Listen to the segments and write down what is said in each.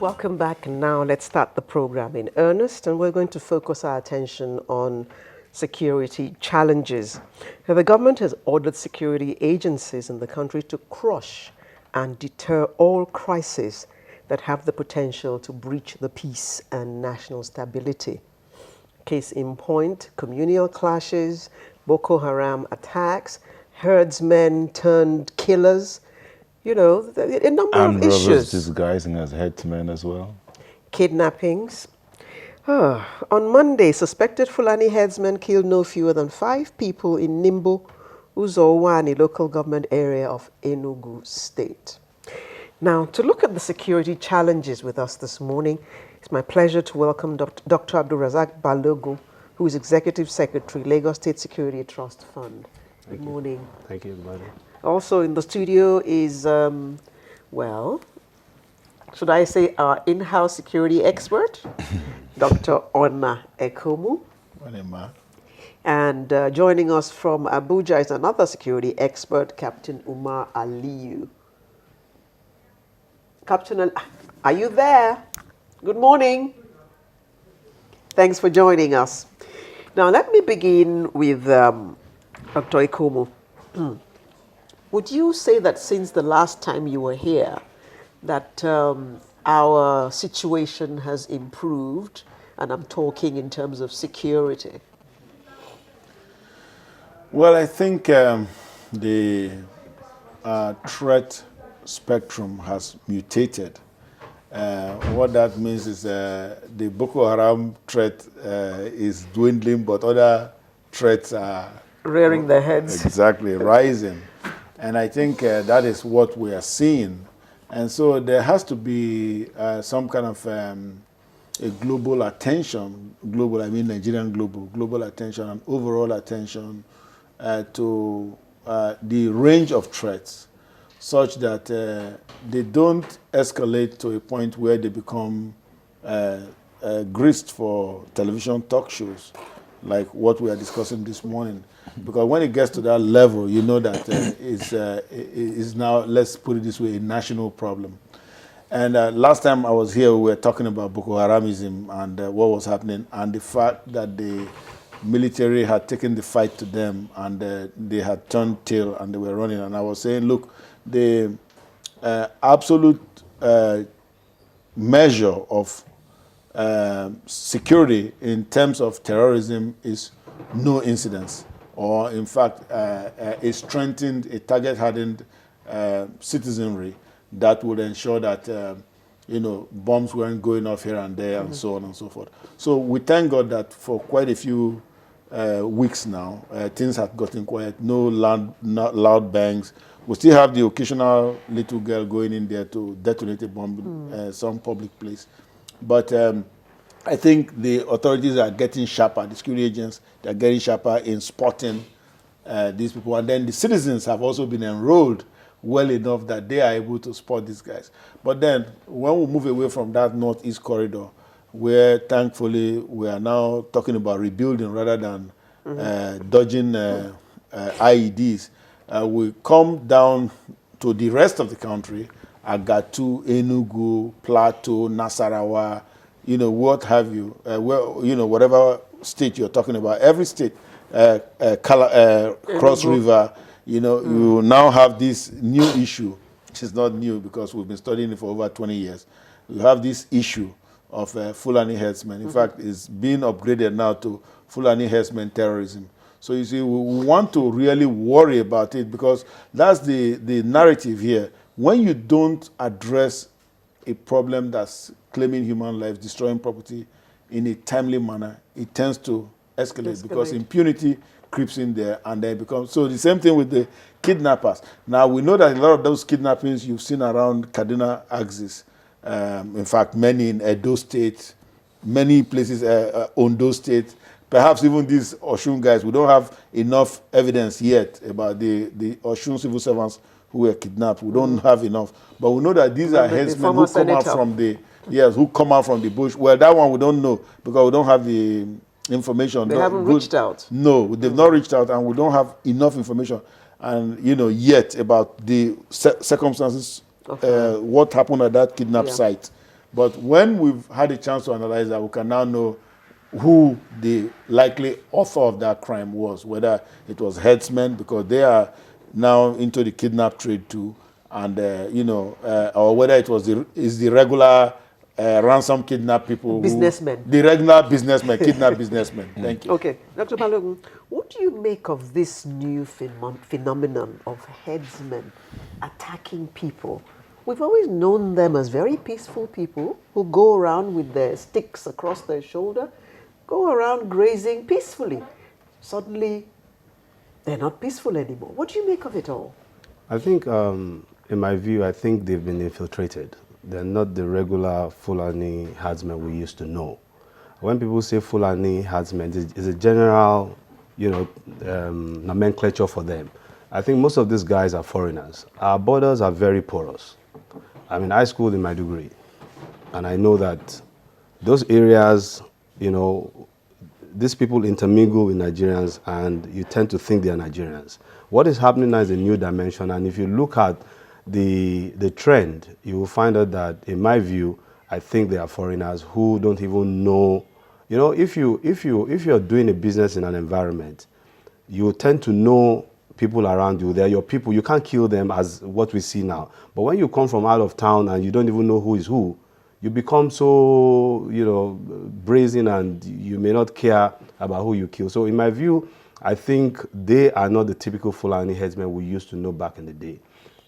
Welcome back. And now let's start the program in earnest, and we're going to focus our attention on security challenges. Now, the government has ordered security agencies in the country to crush and deter all crises that have the potential to breach the peace and national stability. Case in point, communal clashes, Boko Haram attacks, herdsmen turned killers, a number of Armed robbers issues. disguising as headsmen as well. Kidnappings. On Monday, suspected Fulani headsmen killed no fewer than 5 people in Nimbo, Uzowani local government area of Enugu State. Now, to look at the security challenges with us this morning, it's my pleasure to welcome Dr. Abdulrazak Balogun, who is Executive Secretary, Lagos State Security Trust Fund. Good morning. Thank you, everybody. Also in the studio is, should I say our in-house security expert, Dr. Ona Ekomu. And joining us from Abuja is another security expert, Captain Umar Aliyu. Captain, are you there? Good morning. Thanks for joining us. Now let me begin with Dr. Ekomu. Would you say that since the last time you were here, that our situation has improved, and I'm talking in terms of security? Well, I think the threat spectrum has mutated. What that means is the Boko Haram threat is dwindling, but other threats are rearing their heads. Exactly, rising. And I think that is what we are seeing. And so there has to be some kind of a global attention, global, I mean Nigerian global attention and overall attention to the range of threats such that they don't escalate to a point where they become grist for television talk shows like what we are discussing this morning. Because when it gets to that level, you know that it's now, let's put it this way, a national problem. And last time I was here, we were talking about Boko Haramism and what was happening, and the fact that the military had taken the fight to them and they had turned tail and they were running. And I was saying, look, the absolute measure of security in terms of terrorism is no incidents, or in fact a strengthened, a target-hardened citizenry that would ensure that bombs weren't going off here and there and so on and so forth. So we thank God that for quite a few weeks now, things have gotten quiet, no loud bangs. We still have the occasional little girl going in there to detonate a bomb in some public place. But I think the authorities are getting sharper, the security agents, they're getting sharper in spotting these people. And then the citizens have also been enrolled well enough that they are able to spot these guys. But then when we move away from that northeast corridor, where thankfully we are now talking about rebuilding rather than dodging IEDs, we come down to the rest of the country, Agatu, Enugu, Plateau, Nasarawa, what have you, whatever state you're talking about, every state, Cross River, you now have this new issue, which is not new because we've been studying it for over 20 years. You have this issue of Fulani herdsmen. In fact, it's being upgraded now to Fulani herdsmen terrorism. So you see, we want to really worry about it because that's the narrative here. When you don't address a problem that's claiming human lives, destroying property in a timely manner, it tends to escalate because impunity creeps in there and then becomes... So the same thing with the kidnappers. Now, we know that a lot of those kidnappings you've seen around Kaduna axis, in fact, many in Edo State, many places, Ondo State, perhaps even these Oshun guys, we don't have enough evidence yet about the Oshun civil servants who were kidnapped. We don't have enough. But we know that these are headsmen who come out from the... Yes, who come out from the bush. Well, that one we don't know because we don't have the information. They haven't reached out. No, they've not reached out, and we don't have enough information, and yet about the circumstances, what happened at that kidnap site. But when we've had a chance to analyze that, we can now know who the likely author of that crime was, whether it was headsmen, because they are now into the kidnap trade too, and or whether it was the regular ransom kidnap people, Businessmen. the regular businessmen, kidnap businessmen. Thank you. Okay, Dr. Balogun, what do you make of this new phenomenon of headsmen attacking people? We've always known them as very peaceful people who go around with their sticks across their shoulder, go around grazing peacefully. Suddenly, they're not peaceful anymore. What do you make of it all? I think, in my view, I think they've been infiltrated. They're not the regular Fulani herdsmen we used to know. When people say Fulani herdsmen, it's a general, nomenclature for them. I think most of these guys are foreigners. Our borders are very porous. I mean, I schooled in Maiduguri, and I know that those areas, these people intermingle with Nigerians, and you tend to think they are Nigerians. What is happening now is a new dimension, and if you look at the trend, you will find out that, in my view, I think they are foreigners who don't even know. If you're doing a business in an environment, you tend to know people around you. They're your people. You can't kill them as what we see now. But when you come from out of town and you don't even know who is who, you become so, brazen, and you may not care about who you kill. So in my view, I think they are not the typical Fulani headsmen we used to know back in the day.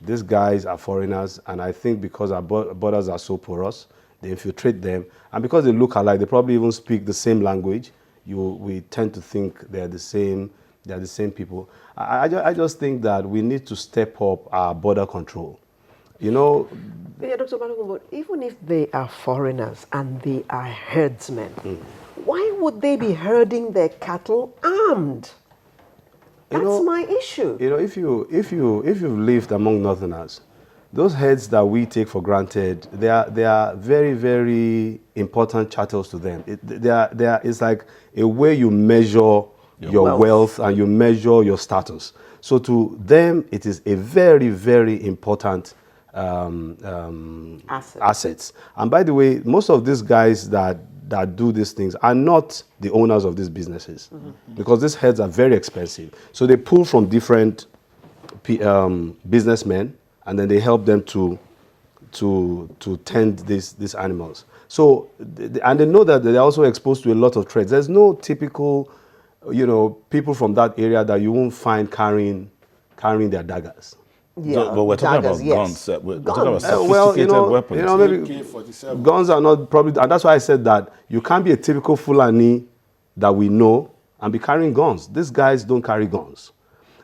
These guys are foreigners, and I think because our borders are so porous, they infiltrate them. And because they look alike, they probably even speak the same language, we tend to think they're the same people. I just think that we need to step up our border control. Yeah, Dr. Balogun, but even if they are foreigners and they are herdsmen, why would they be herding their cattle armed? That's my issue. If you've lived among Northerners, those herds that we take for granted, they are very, very important chattels to them. It's like a way you measure your wealth and you measure your status. So to them, it is a very, very important assets. And by the way, most of these guys that do these things are not the owners of these businesses, because these herds are very expensive. So they pull from different businessmen, and then they help them to tend these animals. So, and they know that they're also exposed to a lot of threats. There's no typical, people from that area that you won't find carrying their daggers. Yeah, but we're talking daggers, about yes. guns. We're talking about Well, sophisticated weapons. maybe AK-47. guns are not probably, and that's why I said that you can't be a typical Fulani that we know and be carrying guns. These guys don't carry guns.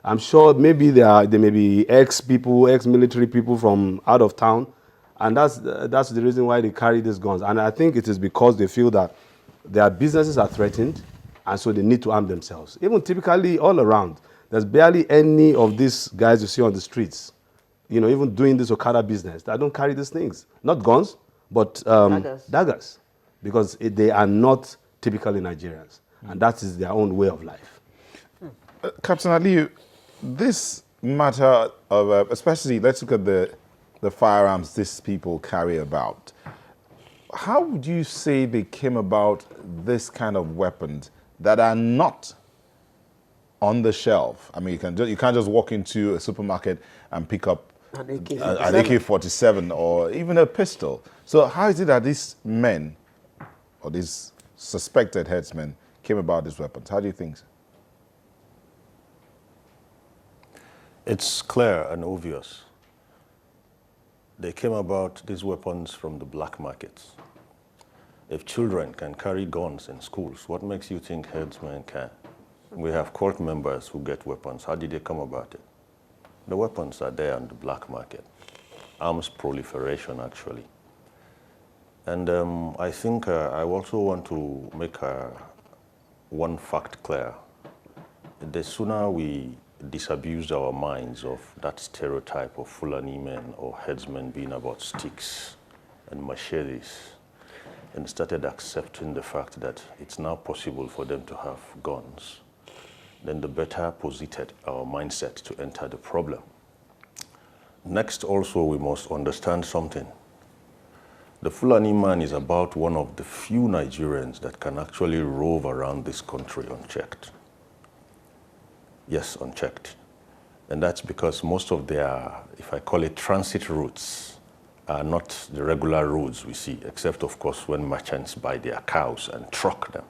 I'm sure maybe they may be ex-military people from out of town, and that's the reason why they carry these guns. And I think it is because they feel that their businesses are threatened, and so they need to arm themselves. Even typically all around, there's barely any of these guys you see on the streets, even doing this Okada business, that don't carry these things. Not guns, but daggers. Because they are not typically Nigerians. And that is their own way of life. Captain Aliyu, this matter of, especially, let's look at the firearms these people carry about. How would you say they came about this kind of weapons that are not on the shelf? I mean, you can't just walk into a supermarket and pick up An AK-47 or even a pistol. So how is it that these men, or these suspected headsmen, came about these weapons? How do you think so? It's clear and obvious. They came about these weapons from the black markets. If children can carry guns in schools, what makes you think herdsmen can? We have cult members who get weapons. How did they come about it? The weapons are there on the black market. Arms proliferation, actually. And I think I also want to make one fact clear. The sooner we disabused our minds of that stereotype of Fulani men or headsmen being about sticks and machetes, and started accepting the fact that it's now possible for them to have guns, then the better posited our mindset to enter the problem. Next, also, we must understand something. The Fulani man is about one of the few Nigerians that can actually rove around this country unchecked. Yes, unchecked. And that's because most of their, if I call it transit routes, are not the regular roads we see, except of course when merchants buy their cows and truck them.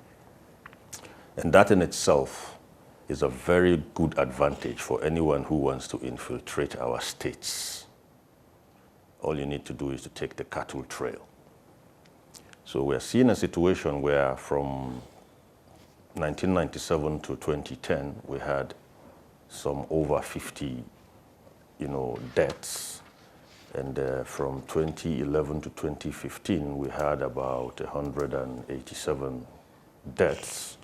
And that in itself is a very good advantage for anyone who wants to infiltrate our states. All you need to do is to take the cattle trail. So we're seeing a situation where from 1997 to 2010, we had some over 50, deaths. And from 2011 to 2015, we had about 187 deaths.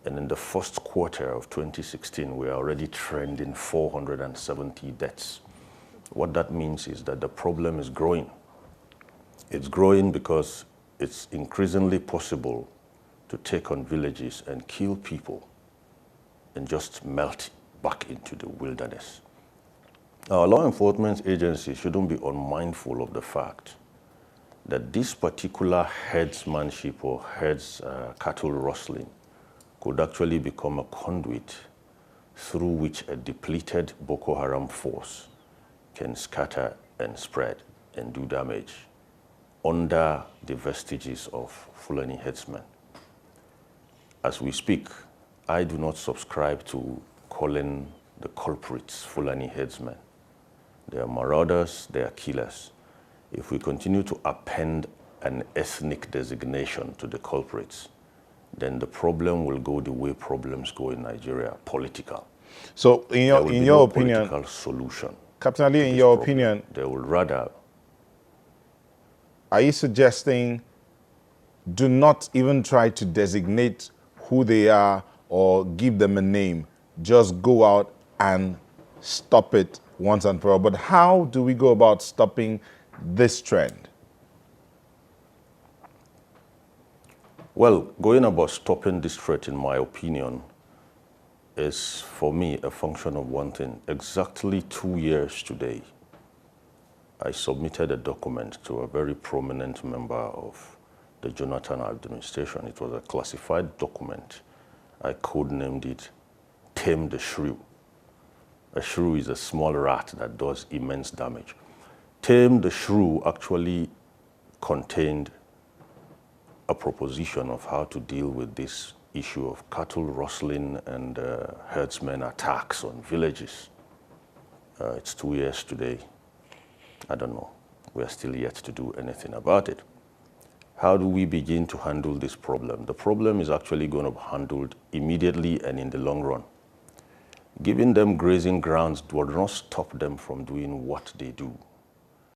And in the first quarter of 2016, we are already trending 470 deaths. What that means is that the problem is growing. It's growing because it's increasingly possible to take on villages and kill people and just melt back into the wilderness. Our law enforcement agencies shouldn't be unmindful of the fact that this particular herdsmanship or cattle rustling could actually become a conduit through which a depleted Boko Haram force can scatter and spread and do damage under the vestiges of Fulani headsmen. As we speak, I do not subscribe to calling the culprits Fulani headsmen. They are marauders, they are killers. If we continue to append an ethnic designation to the culprits, then the problem will go the way problems go in Nigeria, political. So in your opinion, political solution. Captain Ali, in your opinion, they will rather. Are you suggesting do not even try to designate who they are or give them a name? Just go out and stop it once and for all. But how do we go about stopping this trend? Well, going about stopping this threat, in my opinion, is for me a function of one thing. Exactly 2 years today, I submitted a document to a very prominent member of the Jonathan administration. It was a classified document. I codenamed it Tame the Shrew. A shrew is a small rat that does immense damage. Tame the Shrew actually contained a proposition of how to deal with this issue of cattle rustling and herdsmen attacks on villages. It's 2 years today. I don't know. We're still yet to do anything about it. How do we begin to handle this problem? The problem is actually going to be handled immediately and in the long run. Giving them grazing grounds will not stop them from doing what they do.